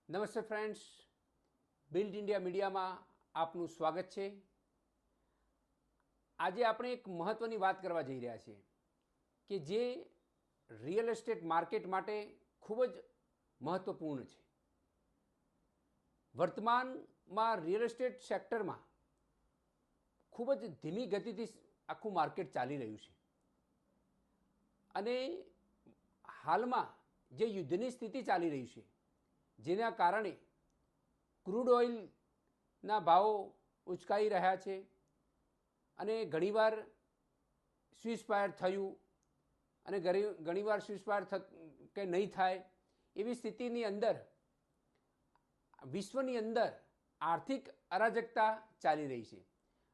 નમસ્તે friends, build India મીડિયામાં આપનું સ્વાગત છે. આજે આપણે એક મહત્ત્વની વાત કરવા જઈ રહ્યા છીએ કે જે રિયલ એસ્ટેટ માર્કેટ માટે ખૂબ જ મહત્ત્વપૂર્ણ છે. વર્તમાનમાં રિયલ એસ્ટેટ સેક્ટરમાં ખૂબ જ ધીમી ગતિથી આખું માર્કેટ ચાલી રહ્યું છે અને હાલમાં જે યુદ્ધની સ્થિતિ ચાલી રહી છે જેના કારણે ક્રૂડ ઓઇલના ભાવો ઉચકાઈ રહ્યા છે અને ઘણીવાર સીઝફાયર થયું અને ઘણીવાર સીઝફાયર કે નહીં થાય એવી સ્થિતિની અંદર વિશ્વની અંદર આર્થિક અરાજકતા ચાલી રહી છે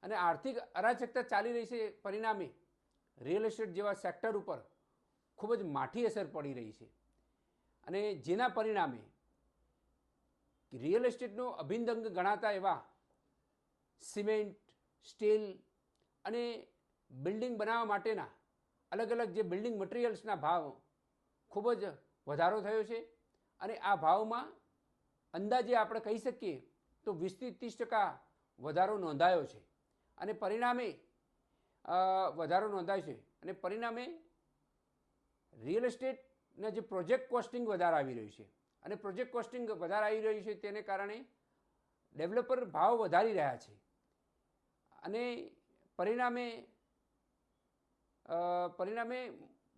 અને આર્થિક અરાજકતા ચાલી રહી છે પરિણામે રિયલ એસ્ટેટ જેવા સેક્ટર ઉપર ખૂબ જ માઠી અસર પડી રહી છે અને જેના પરિણામે રિયલ એસ્ટેટનો અભિન્ન અંગ ગણાતા એવા સિમેન્ટ, સ્ટીલ અને બિલ્ડિંગ બનાવવા માટેના અલગ અલગ જે બિલ્ડિંગ મટીરિયલ્સના ભાવ ખૂબ જ વધારો થયો છે અને આ ભાવમાં અંદાજે આપણે કહી શકીએ તો 20થી 30% વધારો નોંધાયો છે અને પરિણામે વધારો નોંધાય છે અને પરિણામે રિયલ એસ્ટેટના જે પ્રોજેક્ટ કોસ્ટિંગ વધારે આવી રહ્યું છે અને પ્રોજેક્ટ કોસ્ટિંગ વધારે આવી રહ્યું છે તેને કારણે ડેવલપર ભાવ વધારી રહ્યા છે અને પરિણામે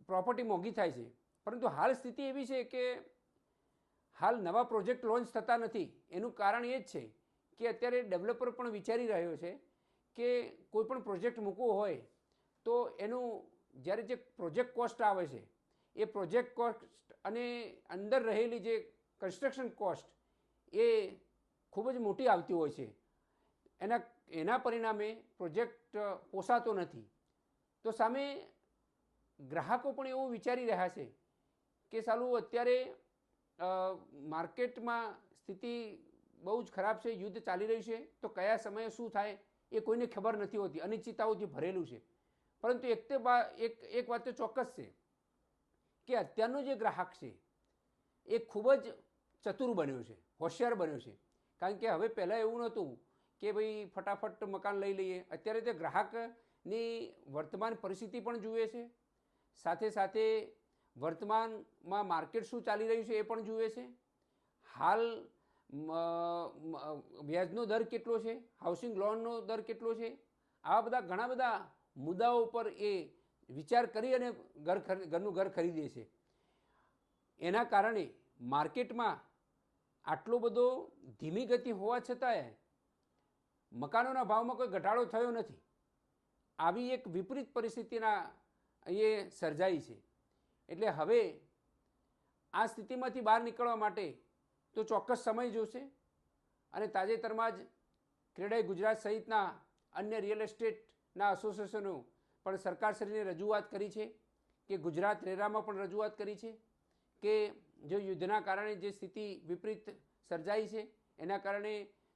પ્રોપર્ટી મોંઘી થાય છે. પરંતુ હાલ સ્થિતિ એવી છે કે હાલ નવા પ્રોજેક્ટ લોન્ચ થતા નથી. એનું કારણ એ જ છે કે અત્યારે ડેવલપર પણ વિચારી રહ્યો છે કે કોઈ પણ પ્રોજેક્ટ મૂકવો હોય તો એનું જ્યારે જે પ્રોજેક્ટ કોસ્ટ આવે છે એ પ્રોજેક્ટ કોસ્ટ અને અંદર રહેલી જે કન્સ્ટ્રક્શન કોસ્ટ એ ખૂબ જ મોટી આવતી હોય છે. એના પરિણામે પ્રોજેક્ટ પોસાતો નથી. તો સામે ગ્રાહકો પણ એવું વિચારી રહ્યા છે કે સાલું અત્યારે માર્કેટમાં સ્થિતિ બહુ જ ખરાબ છે, યુદ્ધ ચાલી રહ્યું છે, તો કયા સમયે શું થાય એ કોઈને ખબર નથી હોતી, અનિશ્ચિતતાઓથી ભરેલું છે. પરંતુ એક વાત તો ચોક્કસ છે કે અત્યારનો જે ગ્રાહક છે એ ખૂબ જ ચતુર બન્યો છે, હોશિયાર બન્યો છે. કારણ કે હવે પહેલાં એવું નહોતું કે ભાઈ ફટાફટ મકાન લઈ લઈએ. અત્યારે તે ગ્રાહકની વર્તમાન પરિસ્થિતિ પણ જુએ છે, સાથે સાથે વર્તમાનમાં માર્કેટ શું ચાલી રહ્યું છે એ પણ જુએ છે. હાલ વ્યાજનો દર કેટલો છે, હાઉસિંગ લોનનો દર કેટલો છે, આવા બધા ઘણા બધા મુદ્દાઓ પર એ વિચાર કરી અને ઘરનું ઘર ખરીદે છે. એના કારણે માર્કેટમાં આટલો બધો ધીમી ગતિ હોવા છતાંય મકાનોના ભાવમાં કોઈ ઘટાડો થયો નથી. આવી એક વિપરીત પરિસ્થિતિના એ સર્જાઈ છે. એટલે હવે આ સ્થિતિમાંથી બહાર નીકળવા માટે તો ચોક્કસ સમય જોશે અને તાજેતરમાં જ ક્રેડાઈ ગુજરાત સહિતના અન્ય રિયલ એસ્ટેટના એસોસિએશનો પણ સરકારશ્રીને રજૂઆત કરી છે કે ગુજરાત રેરામાં પણ રજૂઆત કરી છે કે જો યુદ્ધના કારણે જે સ્થિતિ વિપરીત સર્જાઈ છે એના કારણે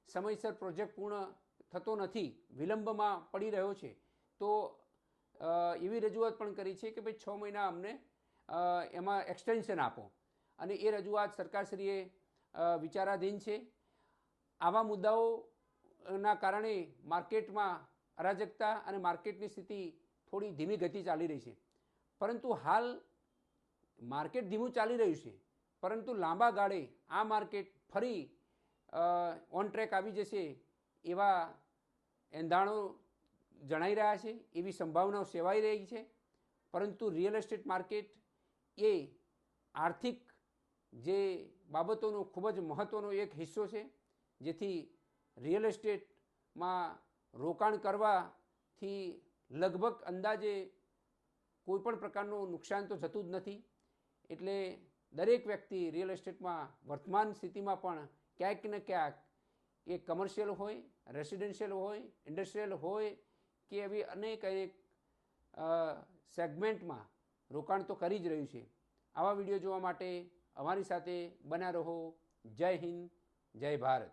સમયસર પ્રોજેક્ટ પૂર્ણ થતો નથી, વિલંબમાં પડી રહ્યો છે, તો એવી રજૂઆત પણ કરી છે કે ભાઈ 6 મહિના અમને એમાં એક્સટેન્શન આપો અને એ રજૂઆત સરકારશ્રીએ વિચારાધીન છે. આવા મુદ્દાઓના કારણે માર્કેટમાં અરાજકતા અને માર્કેટની સ્થિતિ થોડી ધીમી ગતિ ચાલી રહી છે. પરંતુ હાલ માર્કેટ ધીમું ચાલી રહ્યું છે, પરંતુ લાંબા ગાળે આ માર્કેટ ફરી ઓન ટ્રેક આવી જશે એવા એંધાણો જણાઈ રહ્યા છે, એવી સંભાવનાઓ સેવાઈ રહી છે. પરંતુ રિયલ એસ્ટેટ માર્કેટ એ આર્થિક જે બાબતોનો ખૂબ જ મહત્ત્વનો એક હિસ્સો છે, જેથી રિયલ એસ્ટેટમાં રોકાણ કરવાથી લગભગ અંદાજે કોઈ પણ પ્રકારનું નુકસાન તો થતું જ નથી. એટલે દરેક વ્યક્તિ રિયલ એસ્ટેટમાં વર્તમાન સ્થિતિમાં પણ ક્યાંક ને ક્યાંક એ કમર્શિયલ હોય, રેસિડેન્શિયલ હોય, ઇન્ડસ્ટ્રીયલ હોય કે એવી અનેક સેગમેન્ટમાં રોકાણ તો કરી જ રહ્યું છે. આવા વિડીયો જોવા માટે અમારી સાથે બન્યા રહો. જય હિન્દ, જય ભારત.